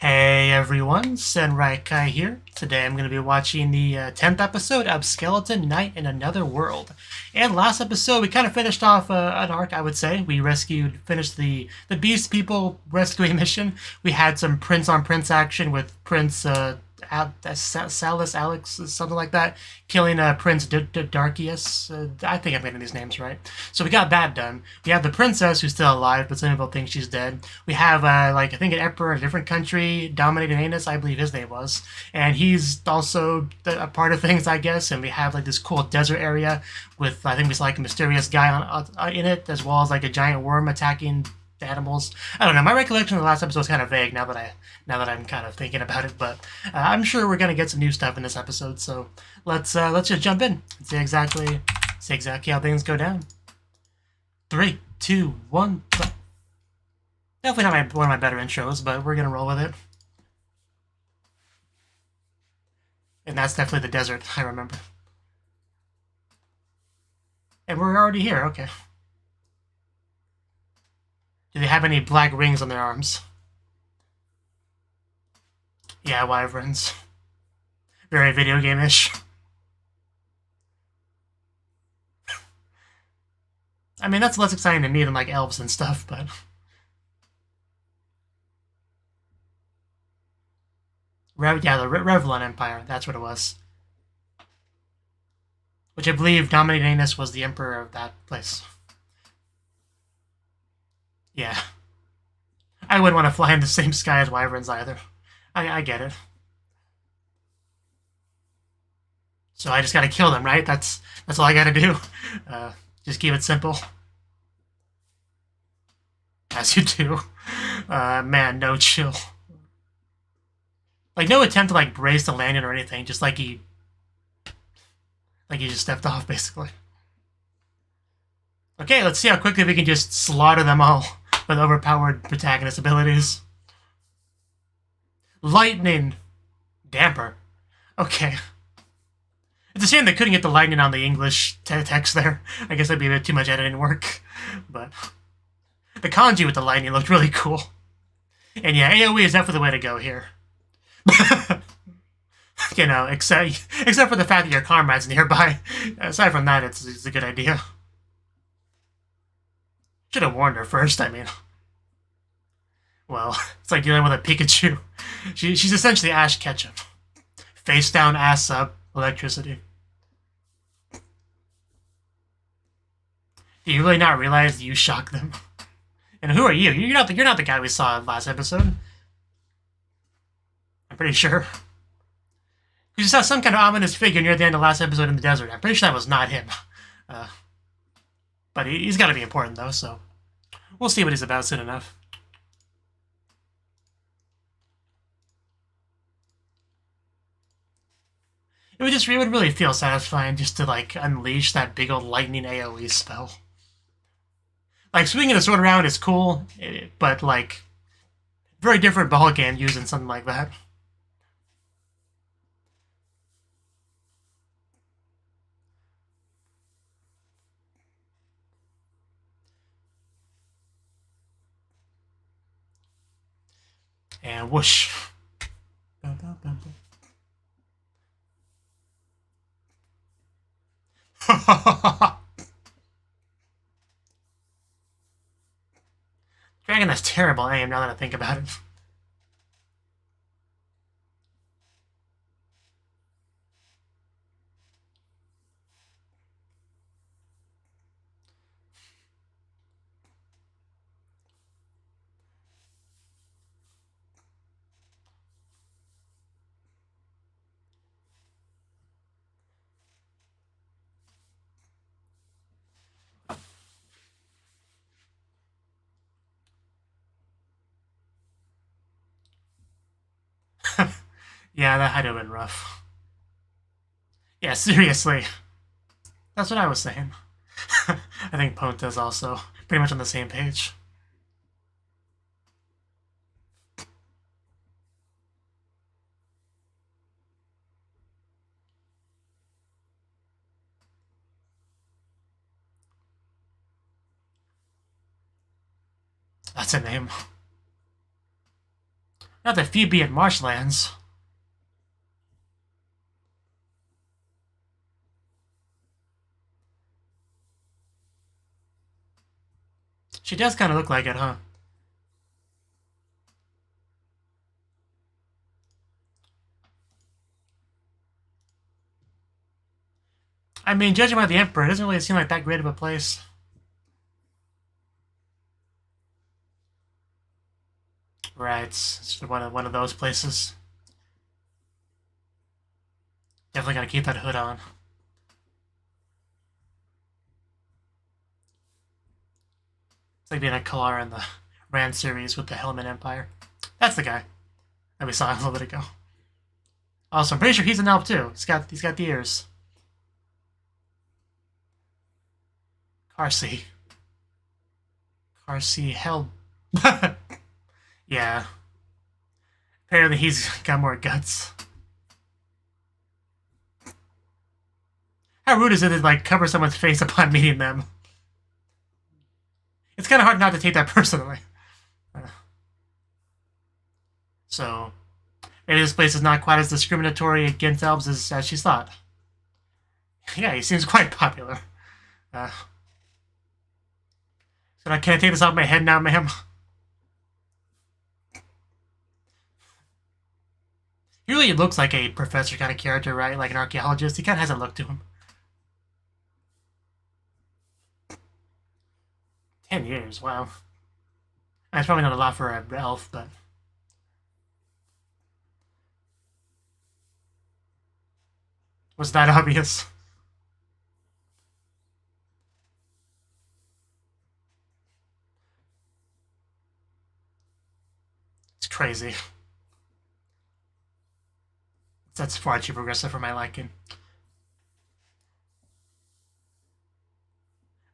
Hey everyone, Yōkai here. Today I'm going to be watching the 10th episode of Skeleton Night in Another World. And last episode we kind of finished off an arc, I would say. We finished the Beast People rescuing mission. We had some Prince on Prince action with Prince Salus, Alex, something like that, killing Prince Darkius. I think I'm getting these names right. So we got that done. We have the princess who's still alive, but some people think she's dead. We have I think an emperor in a different country dominating Anus, I believe his name was, and he's also a part of things, I guess. And we have like this cool desert area with I think there's like a mysterious guy in it, as well as like a giant worm attacking animals. I don't know. My recollection of the last episode is kind of vague now that I'm kind of thinking about it, but I'm sure we're gonna get some new stuff in this episode. So let's just jump in and see exactly how things go down. 3, 2, 1. Definitely not one of my better intros, but we're gonna roll with it. And that's definitely the desert, I remember. And we're already here. Okay. Do they have any black rings on their arms? Yeah, wyverns. Very video game-ish. I mean, that's less exciting to me than like elves and stuff, but... the Revlon Empire, that's what it was. Which I believe dominating Anus was the emperor of that place. Yeah. I wouldn't want to fly in the same sky as wyverns either. I get it. So I just gotta kill them, right? That's all I gotta do. Just keep it simple. As you do. Man, no chill. Like, no attempt to, like, brace the landing or anything. Just like he just stepped off, basically. Okay, let's see how quickly we can just slaughter them all with overpowered protagonist abilities. Lightning. Damper. Okay. It's a shame they couldn't get the lightning on the English text there. I guess that'd be a bit too much editing work. But the kanji with the lightning looked really cool. And yeah, AoE is definitely the way to go here. You know, except for the fact that your comrade's nearby. Aside from that, it's a good idea. Should have warned her first, I mean. Well, it's like dealing with a Pikachu. She's essentially Ash Ketchum. Face down, ass up, electricity. Do you really not realize you shocked them? And who are you? You're not the guy we saw last episode. I'm pretty sure. We just saw some kind of ominous figure near the end of the last episode in the desert. I'm pretty sure that was not him. But he's got to be important, though, so we'll see what he's about soon enough. It would really feel satisfying just to, like, unleash that big old lightning AoE spell. Like, swinging the sword around is cool, but, like, very different ballgame using something like that. And whoosh. Dragon has terrible aim now that I think about it. Yeah, that had to have been rough. Yeah, seriously. That's what I was saying. I think Ponta's also pretty much on the same page. That's a name. Not the Phoebe at Marshlands. She does kind of look like it, huh? I mean, judging by the Emperor, it doesn't really seem like that great of a place. Right, it's one of those places. Definitely gotta keep that hood on. It's like being a Kalar in the Rand series with the Helmet Empire. That's the guy that we saw a little bit ago. Also, I'm pretty sure he's an elf too. He's got the ears. Carsey. Hell. Yeah. Apparently he's got more guts. How rude is it to like cover someone's face upon meeting them? It's kind of hard not to take that personally. So, maybe this place is not quite as discriminatory against elves as she thought. Yeah, he seems quite popular. So can I take this off my head now, ma'am? He really looks like a professor kind of character, right? Like an archaeologist. He kind of has a look to him. 10 years, wow. That's probably not a lot for an elf, but... Was that obvious? It's crazy. That's far too progressive for my liking.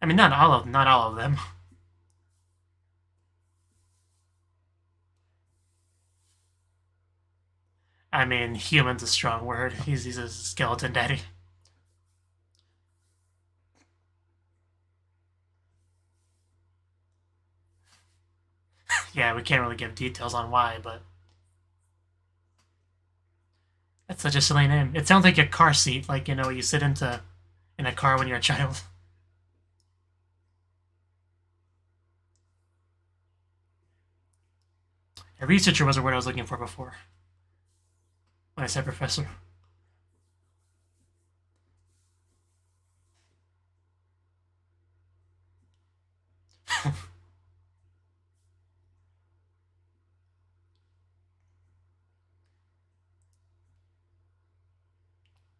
I mean, not all of them. I mean, human's a strong word. He's a skeleton daddy. Yeah, we can't really give details on why, but... That's such a silly name. It sounds like a car seat, like, you know, you sit in a car when you're a child. A researcher was a word I was looking for before. When I said professor.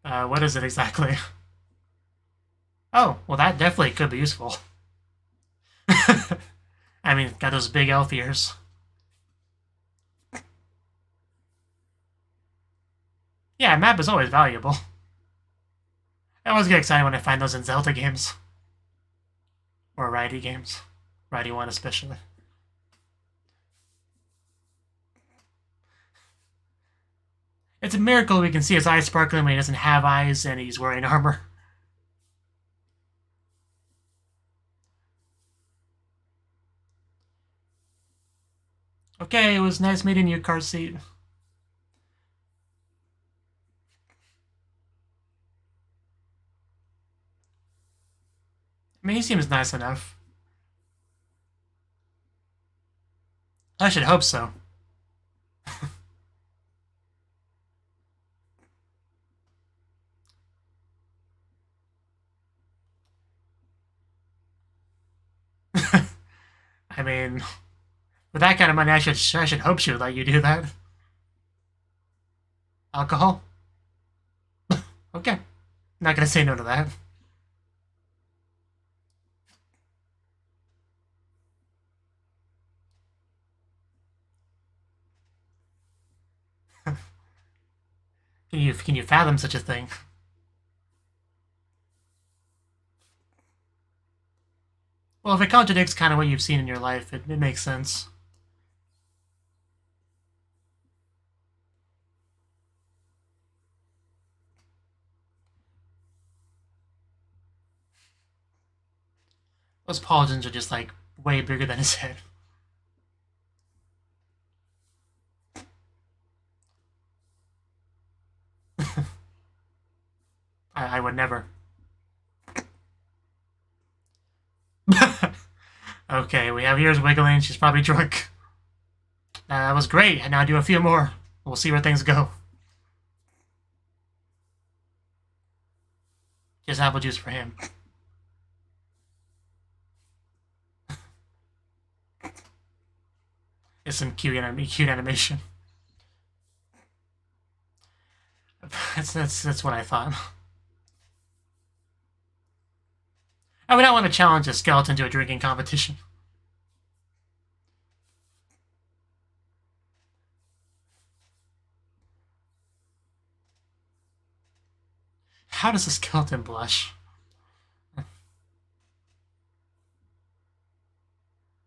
What is it exactly? Oh, well that definitely could be useful. I mean, got those big elf ears. Yeah, a map is always valuable. I always get excited when I find those in Zelda games. Or Righty games. Righty 1 especially. It's a miracle we can see his eyes sparkling when he doesn't have eyes and he's wearing armor. Okay, it was nice meeting you, car seat. I mean, he seems nice enough. I should hope so. I mean, with that kind of money, I should hope she would let you do that. Alcohol? Okay. Not gonna say no to that. Can you fathom such a thing? Well, if it contradicts kind of what you've seen in your life, it makes sense. Those pauldrons are just like way bigger than his head. I would never. Okay, we have ears wiggling. She's probably drunk. That was great. And now do a few more. We'll see where things go. Just apple juice for him. It's some cute animation. That's what I thought. I would not want to challenge a skeleton to a drinking competition. How does a skeleton blush?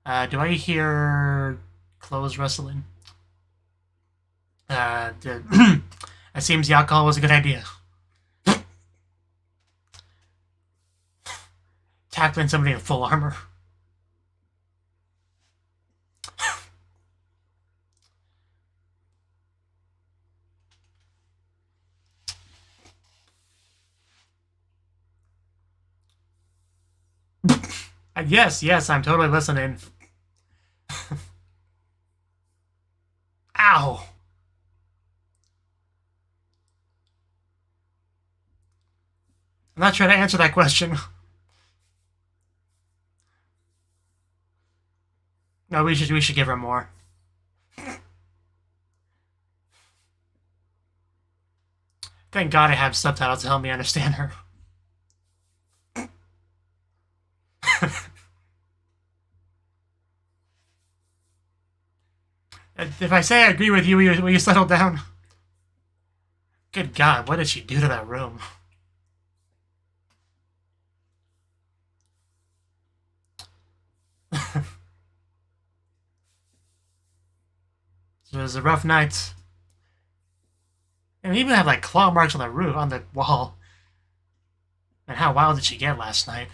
Do I hear clothes rustling? It seems the alcohol was a good idea. Tackling somebody in full armor. Yes, I'm totally listening. Ow! I'm not trying to answer that question. No, we should give her more. Thank God I have subtitles to help me understand her. If I say I agree with you, will you settle down? Good God, what did she do to that room? It was a rough night. And we even have like claw marks on the roof, on the wall. And how wild did she get last night?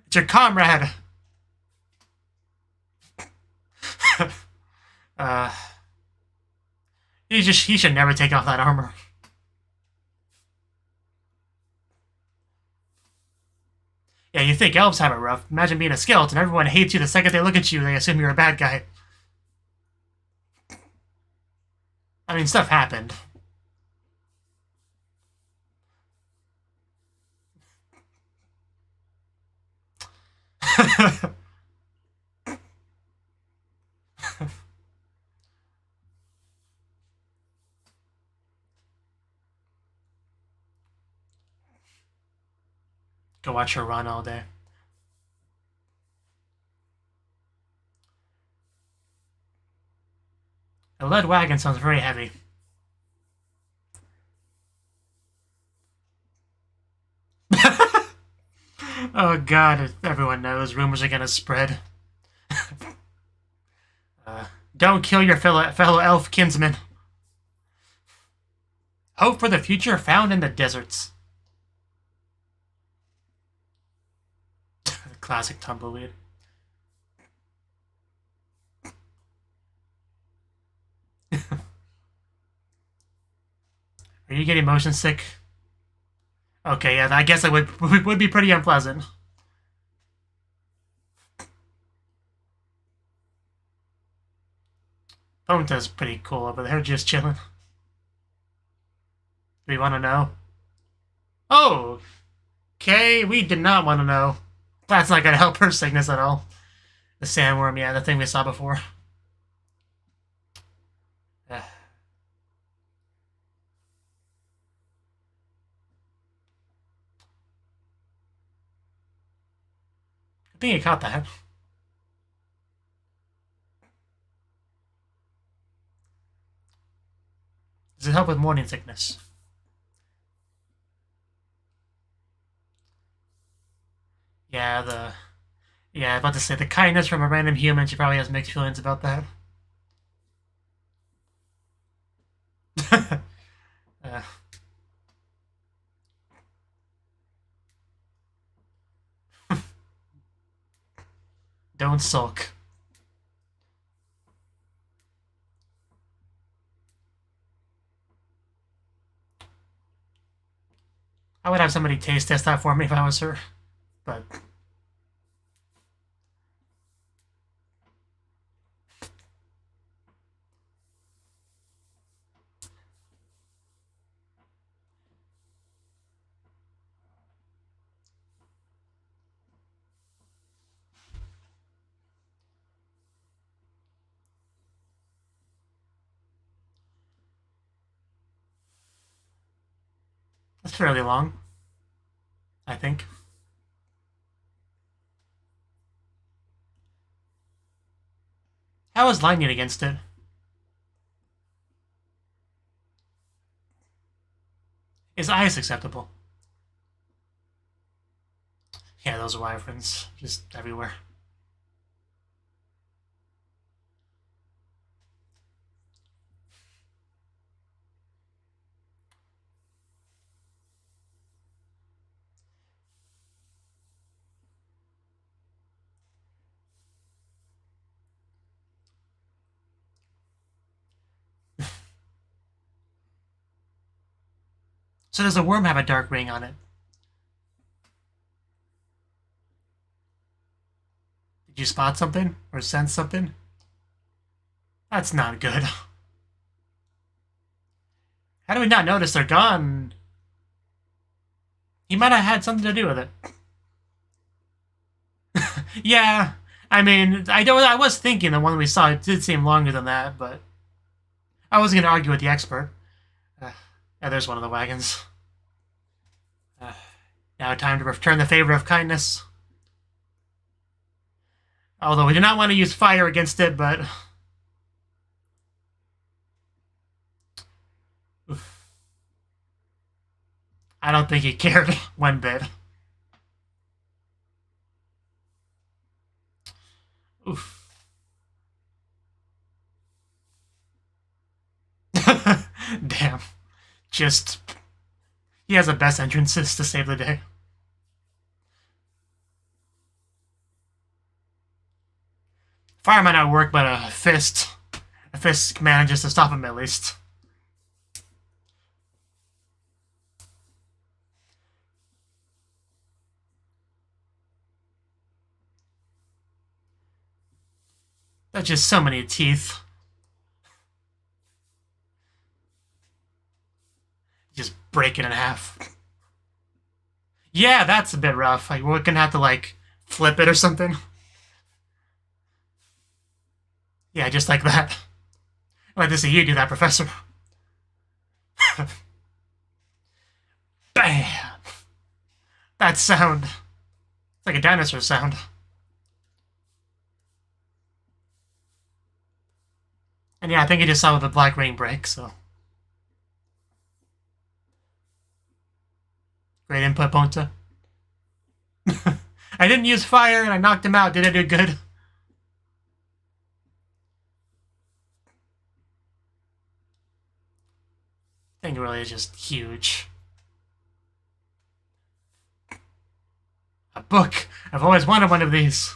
It's your comrade. He should never take off that armor. Yeah, you think elves have it rough. Imagine being a skeleton. Everyone hates you the second they look at you. They assume you're a bad guy. I mean, stuff happened. Go watch her run all day. A lead wagon sounds very heavy. Oh God, everyone knows rumors are gonna spread. Don't kill your fellow elf kinsman. Hope for the future found in the deserts. Classic tumbleweed. Are you getting motion sick? Okay, yeah, I guess it would be pretty unpleasant. Ponta's pretty cool over there, just chilling. Do we want to know? Oh! Okay, we did not want to know. That's not going to help her sickness at all. The sandworm, yeah, the thing we saw before. I think he caught that. Does it help with morning sickness? Yeah, I was about to say, the kindness from a random human, she probably has mixed feelings about that. uh, don't sulk. I would have somebody taste test that for me if I was her, but... That's fairly long, I think. How is Lightning against it? Is ice acceptable? Yeah, those wyverns just everywhere. So does the worm have a dark ring on it? Did you spot something? Or sense something? That's not good. How do we not notice they're gone? He might have had something to do with it. Yeah, I mean, I was thinking the one we saw it did seem longer than that, but I wasn't going to argue with the expert. Yeah, there's one of the wagons. Now time to return the favor of kindness. Although we do not want to use fire against it, but... Oof. I don't think he cared one bit. Oof. Damn. Just... He has the best entrances to save the day. Fire might not work, but a fist manages to stop him at least. That's just so many teeth. Just break it in half. Yeah, that's a bit rough. Like, we're gonna have to, like, flip it or something. Yeah, just like that. I'd like to see you do that, Professor. Bam! That sound. It's like a dinosaur sound. And yeah, I think he just saw the black ring break, so... Great input, Ponta. I didn't use fire and I knocked him out. Did I do good? Thing really is just huge. A book! I've always wanted one of these.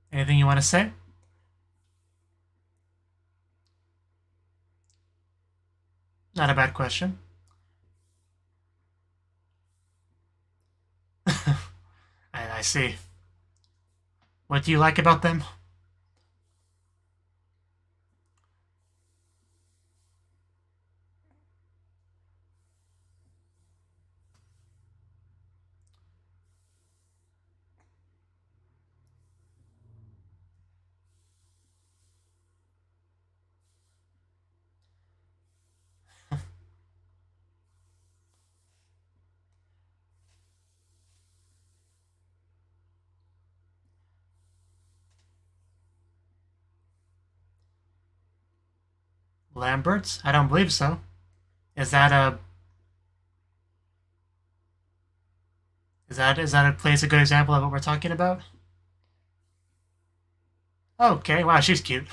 Anything you want to say? Not a bad question. I see. What do you like about them? Lamberts? I don't believe so. Is that a... Is that a place a good example of what we're talking about? Okay, wow, she's cute.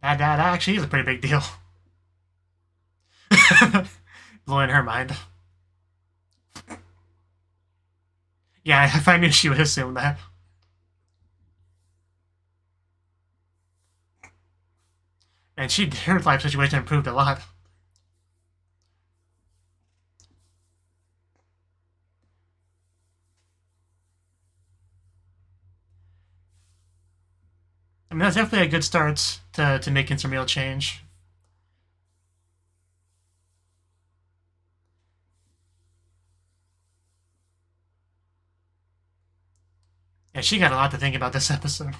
That actually is a pretty big deal. Blowing her mind. Yeah, if I knew she would assume that. And her life situation improved a lot. I mean, that's definitely a good start to making some real change. Yeah, she got a lot to think about this episode.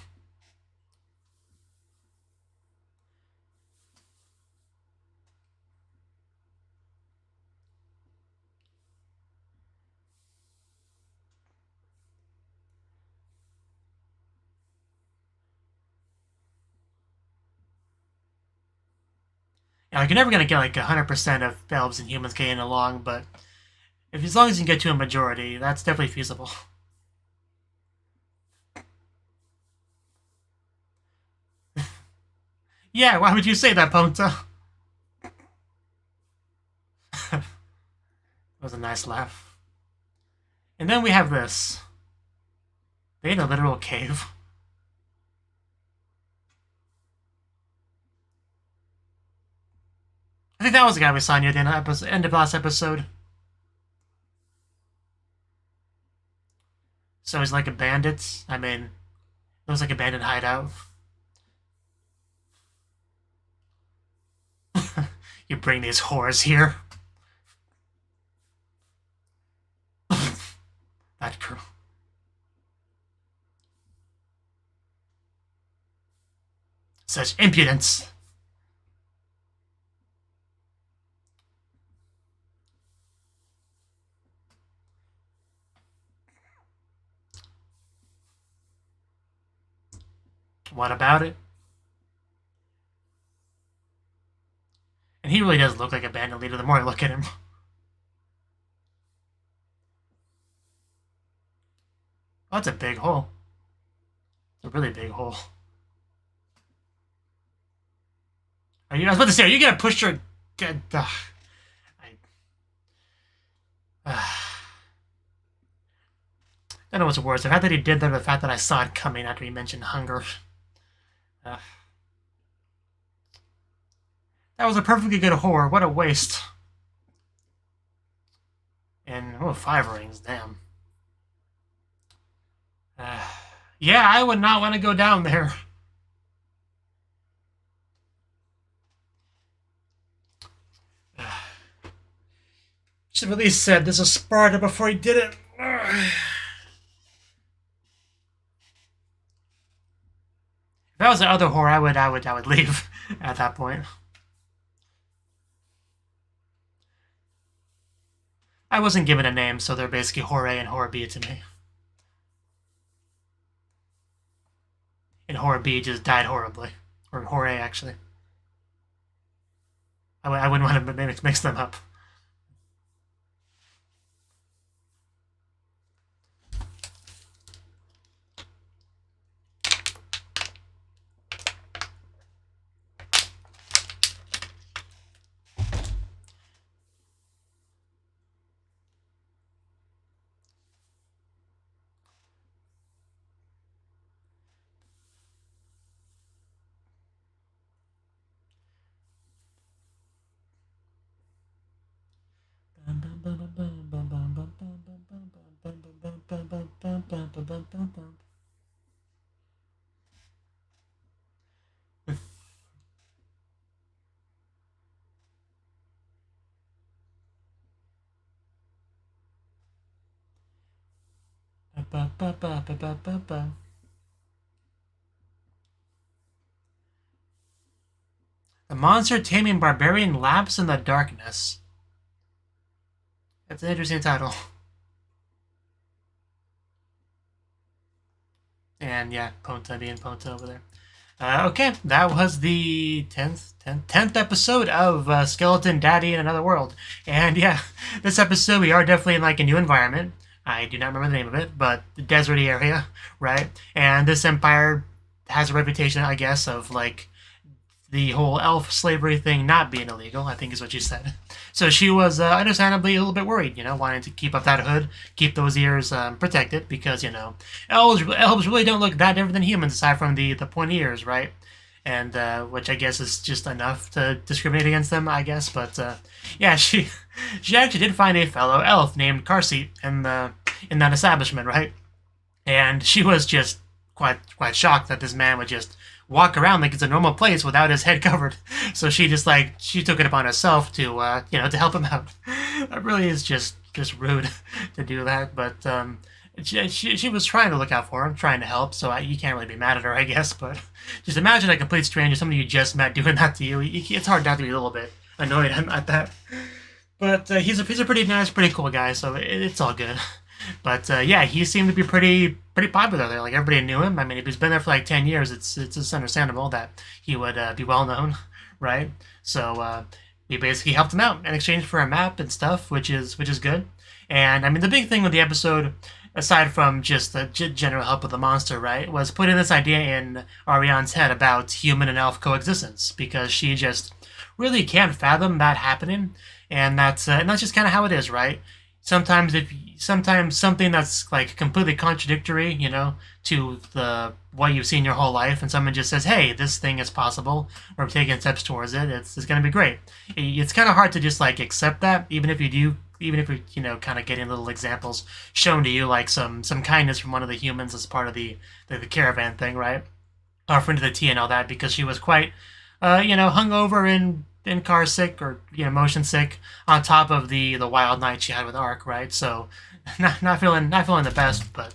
Like, you're never gonna get like 100% of elves and humans getting along, but as long as you can get to a majority, that's definitely feasible. Yeah, why would you say that, Ponta? That was a nice laugh. And then we have this. They in a literal cave. I think that was the guy we saw near the end of last episode. So he's like a bandit. I mean, it was like a bandit hideout. You bring these whores here. That girl. Such impudence. What about it? And he really does look like a bandit leader the more I look at him. Oh, that's a big hole. It's a really big hole. I was about to say, are you gonna push your... I don't know what's worse. The fact that he did that or the fact that I saw it coming after he mentioned hunger. That was a perfectly good whore. What a waste. And, oh, 5 rings, damn. Yeah, I would not want to go down there. Should have at least said this is Sparta before he did it. If that was the other whore, I would leave at that point. I wasn't given a name, so they're basically whore A and whore B to me. And whore B just died horribly. Or whore A, actually. I wouldn't want to mix them up. The monster taming barbarian laps in the darkness. That's an interesting title. And yeah, Ponta being Ponta over there. Okay, that was the 10th episode of Skeleton Daddy in Another World. And yeah, this episode we are definitely in like a new environment. I do not remember the name of it, but the deserty area, right? And this empire has a reputation, I guess, of like the whole elf slavery thing not being illegal, I think is what she said. So she was understandably a little bit worried, wanting to keep up that hood, keep those ears protected, because, elves really don't look that different than humans aside from the pointy ears, right? And which I guess is just enough to discriminate against them, I guess. But yeah, she actually did find a fellow elf named Karseet in that establishment, right? And she was just quite shocked that this man would just walk around like it's a normal place without his head covered. So she took it upon herself to to help him out. That really is just rude to do that, but she was trying to look out for him, trying to help. So you can't really be mad at her, I guess. But just imagine a complete stranger, somebody you just met, doing that to you. It's hard not to be a little bit annoyed at that. But he's a pretty nice, pretty cool guy, so it's all good. But yeah, he seemed to be pretty popular there. Like, everybody knew him. I mean, if he's been there for like 10 years, it's just understandable that he would be well known, right? So we basically helped him out in exchange for a map and stuff, which is good. And I mean, the big thing with the episode, aside from just the general help with the monster, right, was putting this idea in Ariane's head about human and elf coexistence, because she just really can't fathom that happening, and that's just kind of how it is, right? Sometimes something that's like completely contradictory, to what you've seen your whole life, and someone just says, "Hey, this thing is possible," or taking steps towards it, it's going to be great. It's kind of hard to just like accept that, even if you're kind of getting little examples shown to you, like some kindness from one of the humans as part of the caravan thing, right? Offering to the tea and all that, because she was quite, hungover and car sick, or motion sick, on top of the wild night she had with Ark, right? So not feeling the best, but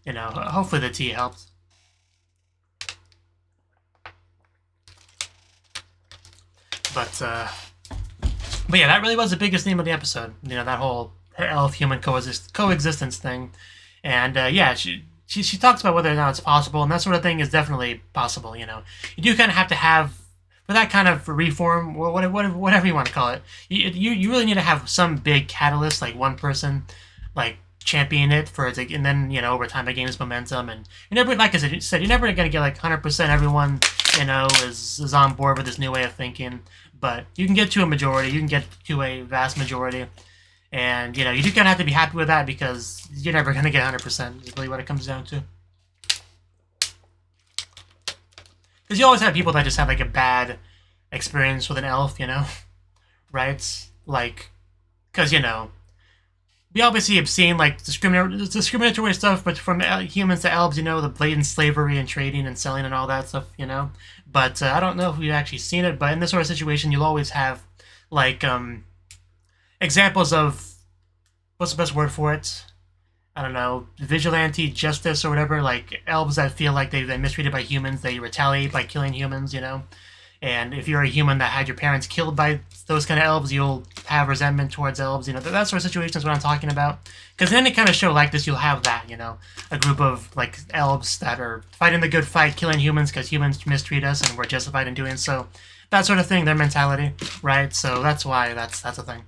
hopefully the tea helped. But yeah, that really was the biggest theme of the episode. That whole elf-human coexistence thing, and yeah, she talks about whether or not it's possible, and that sort of thing is definitely possible. You do kind of have to have, for that kind of reform, or whatever you want to call it, you really need to have some big catalyst, like one person, like, champion it for it to, and then over time it gains momentum, and you're never, like I said, you're never gonna get like 100% everyone is on board with this new way of thinking, but you can get to a majority, you can get to a vast majority, and you do kind of have to be happy with that, because you're never gonna get 100%. Is really what it comes down to. Because you always have people that just have like a bad experience with an elf, right? Like, because we obviously have seen like discriminatory stuff, but from humans to elves, the blatant slavery and trading and selling and all that stuff, But I don't know if we've actually seen it. But in this sort of situation, you'll always have like examples of, what's the best word for it? I don't know, vigilante justice or whatever. Like elves that feel like they've been mistreated by humans, they retaliate by killing humans, And if you're a human that had your parents killed by those kind of elves, you'll have resentment towards elves. That sort of situation is what I'm talking about. Because in any kind of show like this, you'll have that, a group of like elves that are fighting the good fight, killing humans because humans mistreat us and we're justified in doing so. That sort of thing, their mentality, right? So that's why that's a thing.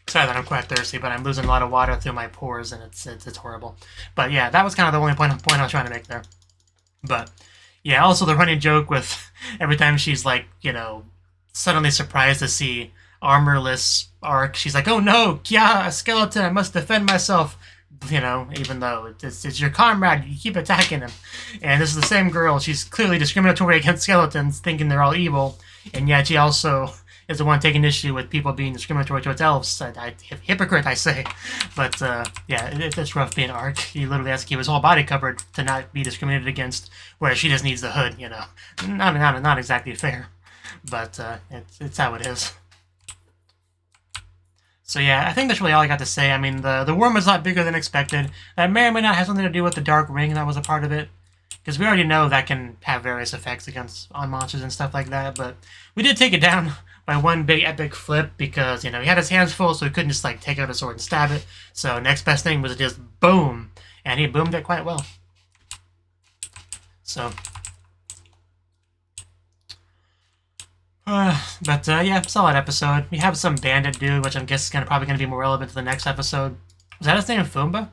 Sorry that I'm quite thirsty, but I'm losing a lot of water through my pores, and it's horrible. But yeah, that was kind of the only point I was trying to make there. But yeah, also the running joke with every time she's like, suddenly surprised to see armorless Ark, she's like, "Oh no, a skeleton, I must defend myself." Even though it's your comrade, you keep attacking him. And this is the same girl, she's clearly discriminatory against skeletons, thinking they're all evil, and yet she also is the one taking issue with people being discriminatory towards elves. Hypocrite, I say. But yeah, it's rough being Ark. He literally has to keep his whole body covered to not be discriminated against, whereas she just needs the hood, Not exactly fair. But it's how it is. So yeah, I think that's really all I got to say. I mean, the worm was a lot bigger than expected. That may or may not have something to do with the dark ring that was a part of it. Because we already know that can have various effects on monsters and stuff like that. But we did take it down by one big epic flip, because, he had his hands full, so he couldn't just, like, take out a sword and stab it. So next best thing was just boom. And he boomed it quite well. So. But yeah, solid episode. We have some bandit dude, which I guess is probably going to be more relevant to the next episode. Was that his name, Fumba?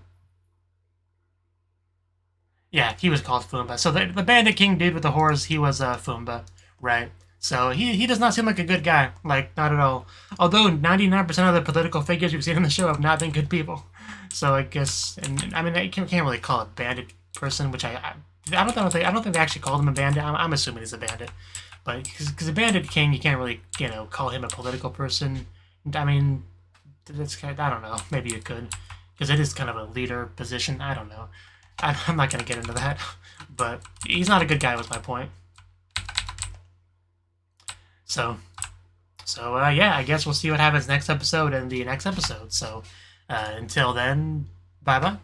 Yeah, he was called Fumba. So the Bandit King dude with the horse, he was Fumba, right? So he does not seem like a good guy, like, not at all. Although 99% of the political figures we've seen in the show have not been good people. So I guess, and I mean, I can't really call a bandit person, which I don't think they actually called him a bandit. I'm assuming he's a bandit, but because a bandit king, you can't really call him a political person. I mean, that's kind of, I don't know. Maybe you could, because it is kind of a leader position. I don't know. I'm not gonna get into that, but he's not a good guy. Was my point. So yeah, I guess we'll see what happens next episode and the next episode. So until then, bye bye.